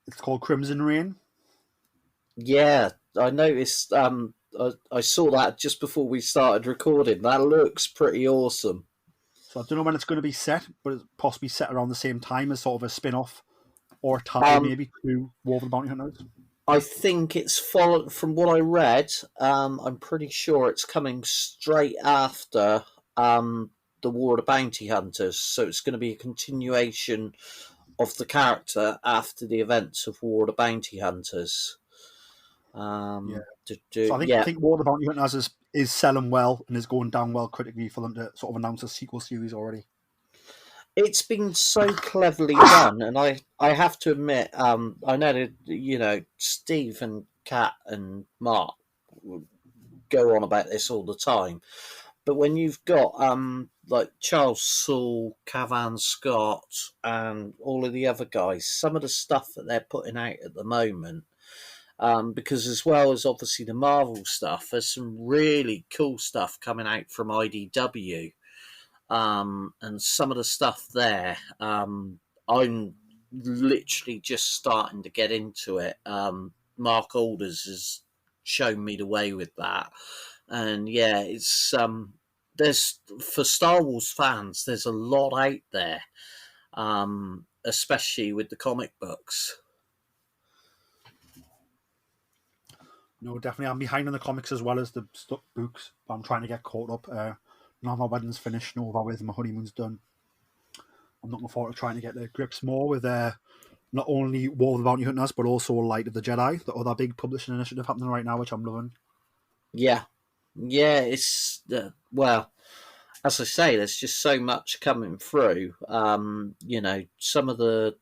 It's called Crimson Reign.
Yeah, I noticed. I saw that just before we started recording. That looks pretty awesome.
So I don't know when it's going to be set, but it's possibly set around the same time as sort of a spin-off or a tie maybe to War of the Bounty Hunters.
I think it's followed from what I read. I'm pretty sure it's coming straight after the War of the Bounty Hunters, so it's going to be a continuation of the character after the events of War of the Bounty Hunters.
So I think War of the Bounty Hunters is selling well and is going down well critically for them to sort of announce a sequel series already.
It's been so cleverly done, and I have to admit, I know that, Steve and Kat and Mark go on about this all the time, but when you've got like Charles Soule, Cavan Scott, and all of the other guys, some of the stuff that they're putting out at the moment, because as well as obviously the Marvel stuff, there's some really cool stuff coming out from IDW. And some of the stuff there, I'm literally just starting to get into it. Mark Alders has shown me the way with that, and yeah, it's there's for Star Wars fans, there's a lot out there, especially with the comic books.
No, definitely. I'm behind on the comics as well as the books. But I'm trying to get caught up. Now my wedding's finished, and over with, my honeymoon's done. I'm looking forward to trying to get the grips more with not only War of the Bounty Hunters, but also Light of the Jedi, the other big publishing initiative happening right now, which I'm loving.
Yeah, it's well, as I say, there's just so much coming through. Some of the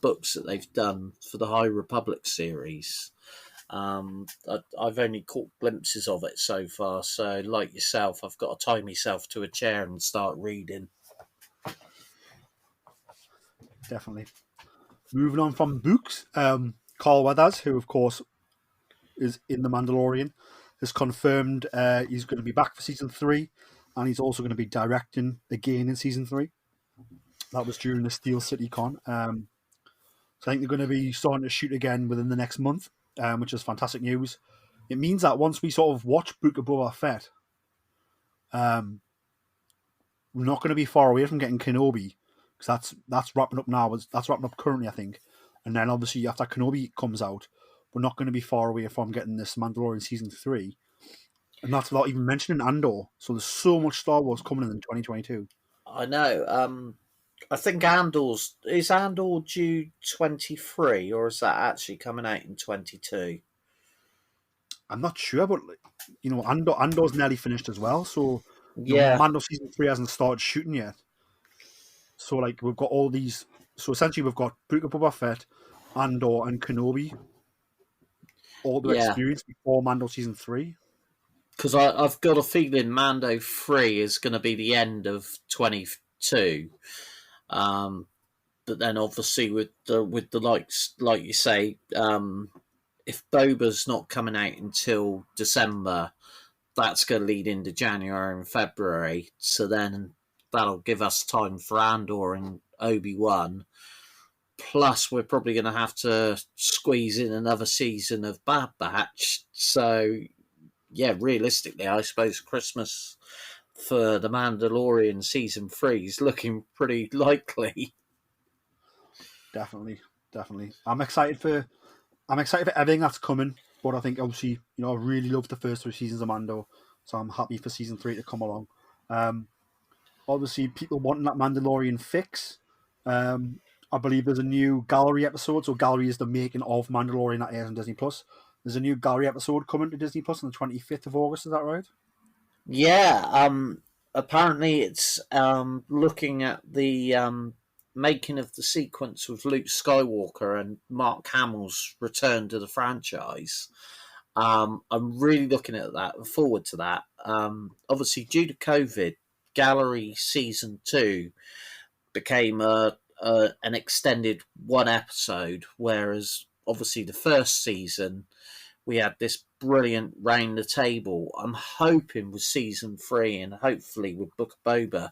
books that they've done for the High Republic series. I've only caught glimpses of it so far, so like yourself, I've got to tie myself to a chair and start reading.
Definitely. Moving on from books, Carl Weathers, who of course is in The Mandalorian, has confirmed he's going to be back for season 3, and he's also going to be directing again in season 3. That was during the Steel City Con. So I think they're going to be starting to shoot again within the next month, which is fantastic news. It means that once we sort of watch Book of Boba Fett, we're not going to be far away from getting Kenobi, because that's wrapping up now. That's wrapping up currently, I think. And then obviously after Kenobi comes out, we're not going to be far away from getting this Mandalorian season 3. And that's without even mentioning Andor. So there's so much Star Wars coming in 2022.
I know. I think is Andor due 23, or is that actually coming out in 22?
I'm not sure, but Andor's nearly finished as well. So
Yeah,
Mando season 3 hasn't started shooting yet. So we've got all these. So essentially, we've got Book of Boba Fett, Andor, and Kenobi. All the experience before Mando season 3.
Because I've got a feeling Mando 3 is going to be the end of 22. But then obviously with the likes, like you say, if Boba's not coming out until December, that's going to lead into January and February. So then that'll give us time for Andor and Obi-Wan. Plus, we're probably going to have to squeeze in another season of Bad Batch. So, yeah, realistically, I suppose Christmas for The Mandalorian season 3 is looking pretty likely.
Definitely. I'm excited for everything that's coming. But I think obviously, I really loved the first 3 seasons of Mando, so I'm happy for season 3 to come along. Obviously, people wanting that Mandalorian fix. I believe there's a new gallery episode. So gallery is the making of Mandalorian that airs on Disney Plus. There's a new gallery episode coming to Disney Plus on the 25th of August. Is that right?
Yeah. Apparently, it's looking at the making of the sequence with Luke Skywalker and Mark Hamill's return to the franchise. I'm really looking at that, forward to that. Obviously, due to COVID, Gallery Season 2 became an extended 1 episode, whereas obviously the first season we had this brilliant round the table. I'm hoping with season 3 and hopefully with Book of Boba,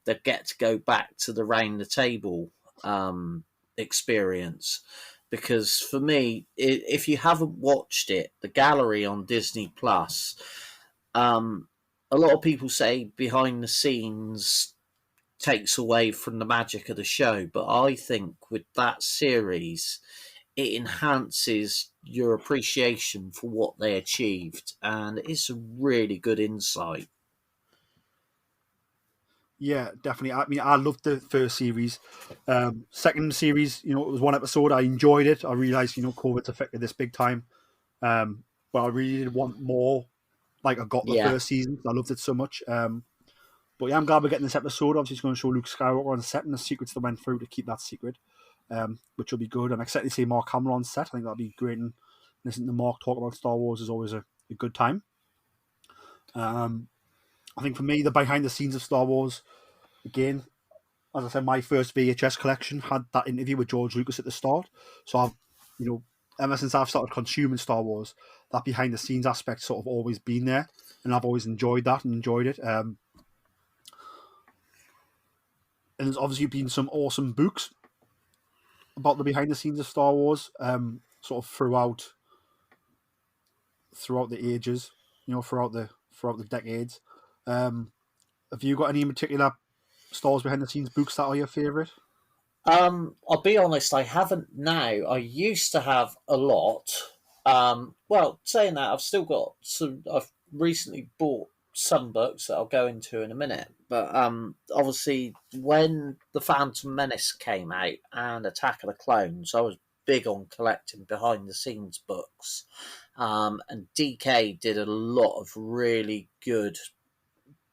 they get to go back to the round the table experience. Because for me, if you haven't watched it, the gallery on Disney Plus, a lot of people say behind the scenes takes away from the magic of the show, but I think with that series, it enhances your appreciation for what they achieved, and it's a really good insight.
Yeah, definitely. I mean, I loved the first series. Second series, it was 1 episode. I enjoyed it. I realised, COVID's affected this big time. But I really did want more. Like I got the first season. I loved it so much. But yeah, I'm glad we're getting this episode. Obviously, it's going to show Luke Skywalker on set and the secrets that went through to keep that secret, which will be good. I'm excited to see Mark Hamill on set. I think that'll be great. And listening to Mark talk about Star Wars is always a good time. I think for me, the behind the scenes of Star Wars, again, as I said, my first VHS collection had that interview with George Lucas at the start. So I've, ever since I've started consuming Star Wars, that behind the scenes aspect sort of always been there, and I've always enjoyed that and enjoyed it. And there's obviously been some awesome books about the behind the scenes of Star Wars, sort of throughout the ages, throughout the decades. have you got any in particular Star Wars behind the scenes books that are your favourite?
I'll be honest, I haven't now. I used to have a lot. Well, saying that, I've still got some. I've recently bought some books that I'll go into in a minute. But obviously, when The Phantom Menace came out and Attack of the Clones, I was big on collecting behind the scenes books. And DK did a lot of really good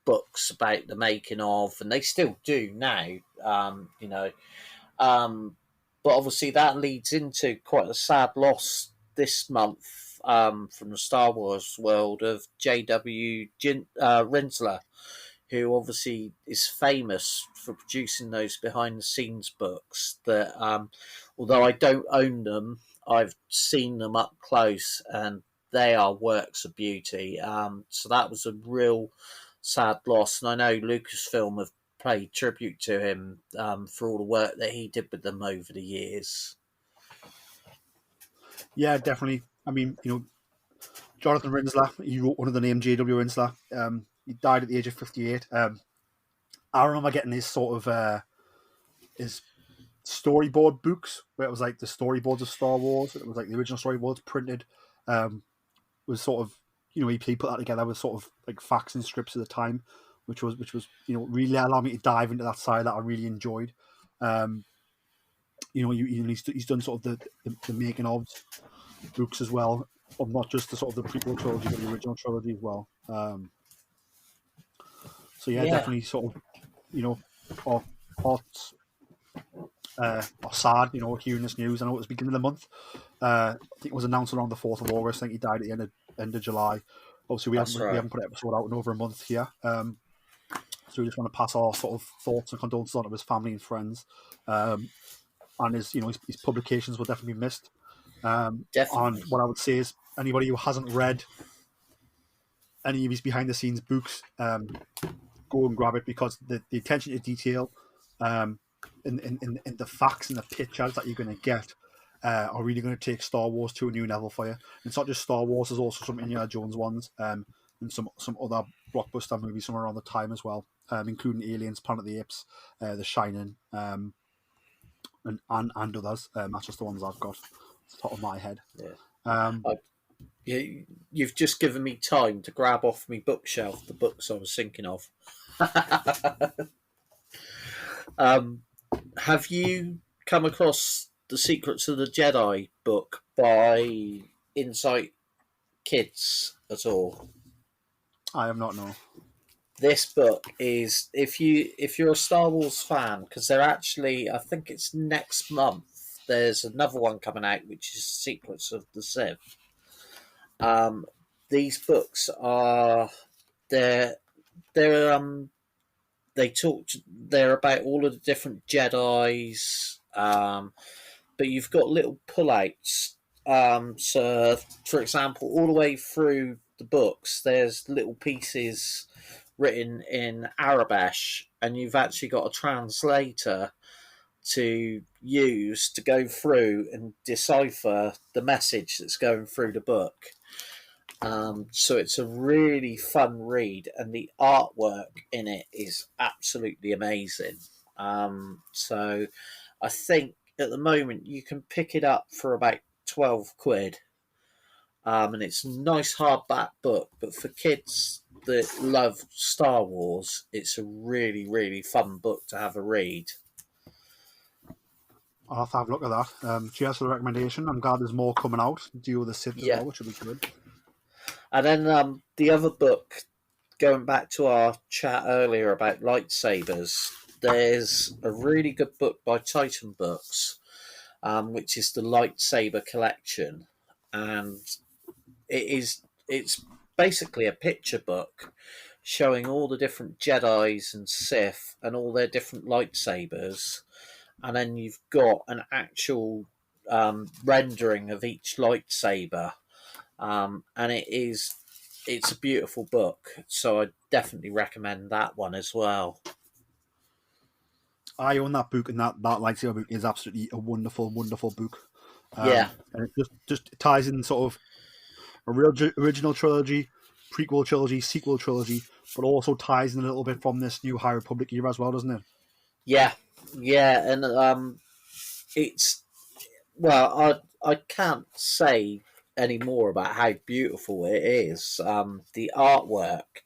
books about the making of, and they still do now, you know. But obviously that leads into quite a sad loss this month from the Star Wars world of J.W. Rinsler, who obviously is famous for producing those behind the scenes books that, although I don't own them, I've seen them up close and they are works of beauty. So that was a real sad loss. And I know Lucasfilm have paid tribute to him for all the work that he did with them over the years.
Yeah, definitely. I mean, Jonathan Rinsler, he wrote under the name J.W. Rinsler. He died at the age of 58. I remember getting his sort of his storyboard books, where it was like the storyboards of Star Wars. It was like the original storyboards printed. Was sort of, he put that together with sort of like facts and scripts at the time, which was really allowed me to dive into that side that I really enjoyed. He's done sort of the making of books as well, of not just the sort of the prequel trilogy, but the original trilogy as well. So yeah, definitely sort of, our hearts are sad, hearing this news. I know it was the beginning of the month. I think it was announced around the 4th of August. I think he died at the end of July. Obviously, we haven't put an episode out in over a month here. So we just want to pass our sort of thoughts and condolences on to his family and friends. And his publications will definitely be missed.
Definitely.
And what I would say is, anybody who hasn't read any of his behind the scenes books, go and grab it, because the attention to detail, in the facts and the pictures that you're going to get are really going to take Star Wars to a new level for you. And it's not just Star Wars; there's also some Indiana Jones ones, and some other blockbuster movies from around the time as well, including Aliens, Planet of the Apes, The Shining, and others. That's just the ones I've got off the top of my head.
Yeah. You've just given me time to grab off my bookshelf the books I was thinking of. Have you come across the Secrets of the Jedi book by Insight Kids at all?
I have not, no.
This book is, if you're a Star Wars fan, because they're actually, I think it's next month, there's another one coming out which is Secrets of the Sith. These books are they're about all of the different Jedis, but you've got little pullouts. So, for example, all the way through the books, there's little pieces written in Arabic, and you've actually got a translator to use to go through and decipher the message that's going through the book. So it's a really fun read, and the artwork in it is absolutely amazing. So I think at the moment you can pick it up for about 12 quid. And it's a nice hardback book, but for kids that love Star Wars, it's a really, really fun book to have a read.
I'll have to have a look at that. Cheers for the recommendation. I'm glad there's more coming out. Deal with the Sith as well, which will be good.
And then the other book, going back to our chat earlier about lightsabers, there's a really good book by Titan Books, which is the Lightsaber Collection, and it's basically a picture book showing all the different Jedis and Sith and all their different lightsabers, and then you've got an actual rendering of each lightsaber, and it's a beautiful book, so I definitely recommend that one as well.
I own that book, and that lightsaber book is absolutely a wonderful, wonderful book.
Yeah,
and it just ties in sort of a real original trilogy prequel trilogy, sequel trilogy, but also ties in a little bit from this new High Republic era as well, doesn't it?
Yeah, and it's I can't say any more about how beautiful it is. The artwork,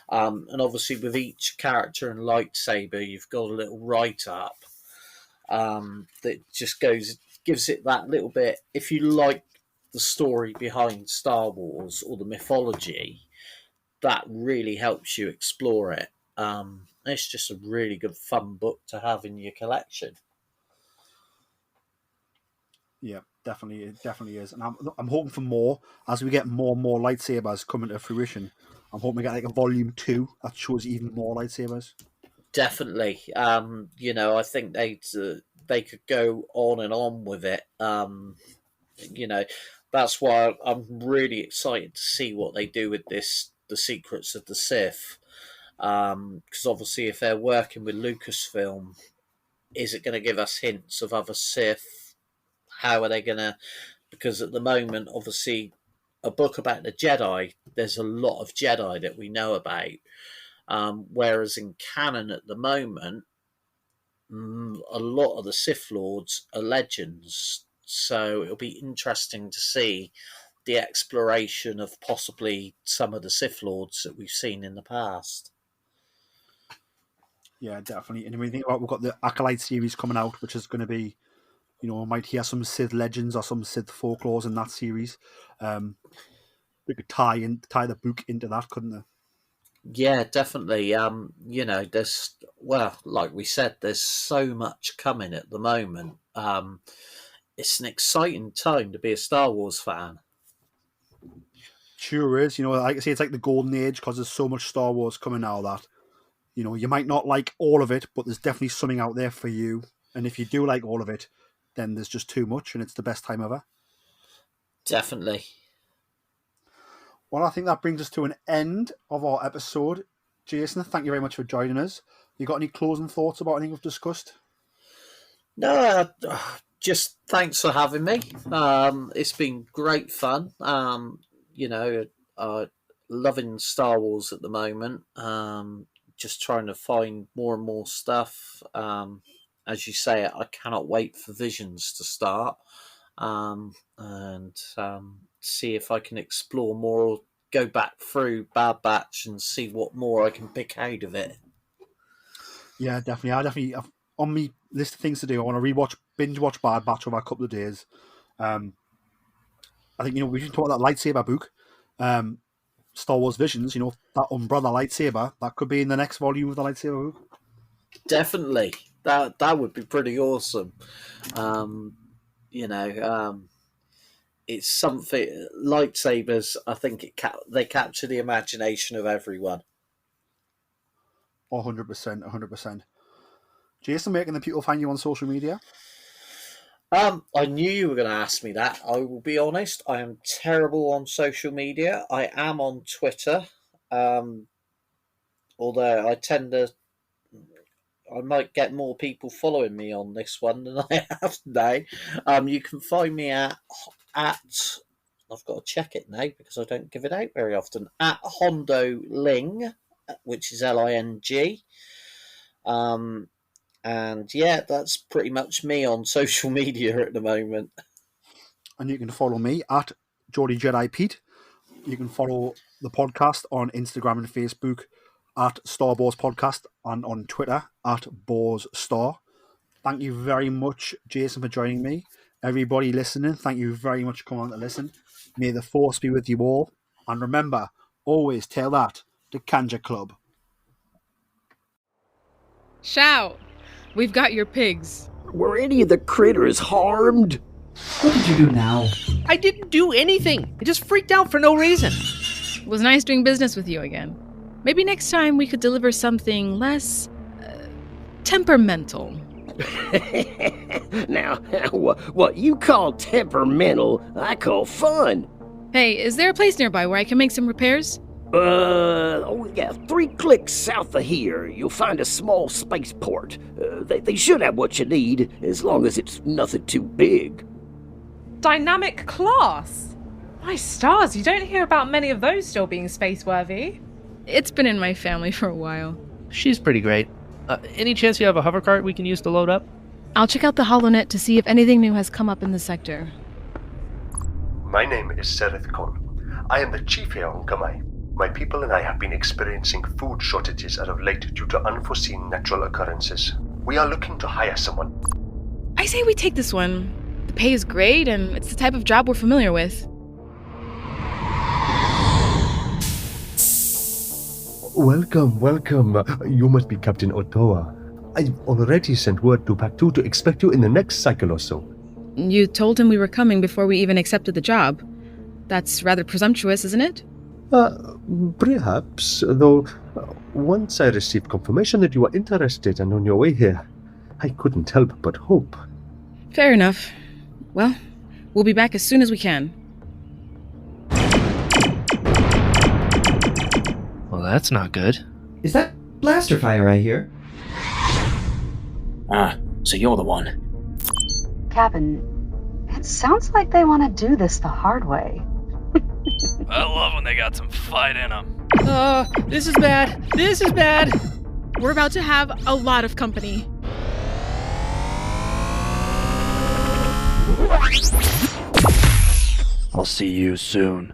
and obviously with each character and lightsaber, you've got a little write up that just gives it that little bit. If you like the story behind Star Wars or the mythology, that really helps you explore it. It's just a really good fun book to have in your collection.
Yeah, definitely, it definitely is, and I'm hoping for more as we get more and more lightsabers coming to fruition. I'm hoping we get like a volume 2 that shows even more lightsabers.
Definitely, I think they could go on and on with it. That's why I'm really excited to see what they do with this, the Secrets of the Sith. Because obviously, if they're working with Lucasfilm, is it going to give us hints of other Sith? How are they going to? Because at the moment, obviously, a book about the Jedi, there's a lot of Jedi that we know about. Whereas in canon at the moment, a lot of the Sith Lords are legends. So it'll be interesting to see the exploration of possibly some of the Sith Lords that we've seen in the past.
Yeah, definitely. And when you think about, we've got the Acolyte series coming out, which is going to be, we might hear some Sith legends or some Sith folklores in that series. We could tie the book into that, couldn't they?
Yeah, definitely. There's, like we said, there's so much coming at the moment. It's an exciting time to be a Star Wars fan.
Sure is. Like I say, it's like the golden age because there's so much Star Wars coming out that, you might not like all of it, but there's definitely something out there for you. And if you do like all of it, then there's just too much and it's the best time ever.
Definitely.
Well, I think that brings us to an end of our episode. Jason, thank you very much for joining us. You got any closing thoughts about anything we've discussed?
No, just thanks for having me. It's been great fun. Loving Star Wars at the moment. Just trying to find more and more stuff. As you say, I cannot wait for Visions to start. And see if I can explore more or go back through Bad Batch and see what more I can pick out of it.
Yeah, definitely. On me list of things to do, I want to binge watch Bad Batch over a couple of days. I think, we should talk about that lightsaber book, Star Wars Visions, that Umbrella lightsaber, that could be in the next volume of the lightsaber book.
Definitely. That would be pretty awesome. It's something, lightsabers, I think they capture the imagination of everyone.
100%. Jason, where can the people find you on social media?
I knew you were going to ask me that. I will be honest, I am terrible on social media. I am on Twitter, although I might get more people following me on this one than I have today. You can find me at I've got to check it now because I don't give it out very often, at Hondo Ling, which is Ling. And yeah, that's pretty much me on social media at the moment.
And you can follow me at Geordie Jedi Pete. You can follow the podcast on Instagram and Facebook at Star Wars Podcast and on Twitter at Boars Star. Thank you very much, Jason, for joining me. Everybody listening, thank you very much for coming on to listen. May the Force be with you all. And remember, always tell that to Kanja Club.
Shout! We've got your pigs.
Were any of the critters harmed?
What did you do now?
I didn't do anything. I just freaked out for no reason.
It was nice doing business with you again. Maybe next time we could deliver something less temperamental.
Now, what you call temperamental, I call fun.
Hey, is there a place nearby where I can make some repairs?
3 clicks south of here, you'll find a small spaceport. They should have what you need, as long as it's nothing too big.
Dynamic class? My stars, you don't hear about many of those still being space-worthy.
It's been in my family for a while.
She's pretty great. Any chance you have a hover cart we can use to load up?
I'll check out the HoloNet to see if anything new has come up in the sector.
My name is Sereth Khan. I am the chief here on Gamai. My people and I have been experiencing food shortages as of late due to unforeseen natural occurrences. We are looking to hire someone.
I say we take this one. The pay is great, and it's the type of job we're familiar with.
Welcome. You must be Captain Otoa. I've already sent word to Pact 2 to expect you in the next cycle or so.
You told him we were coming before we even accepted the job. That's rather presumptuous, isn't it?
Perhaps, though once I received confirmation that you were interested and on your way here, I couldn't help but hope.
Fair enough. Well, we'll be back as soon as we can.
Well, that's not good.
Is that blaster fire I hear?
So you're the one.
Captain, it sounds like they want to do this the hard way.
I love when they got some fight in them.
This is bad. This is bad.
We're about to have a lot of company.
I'll see you soon.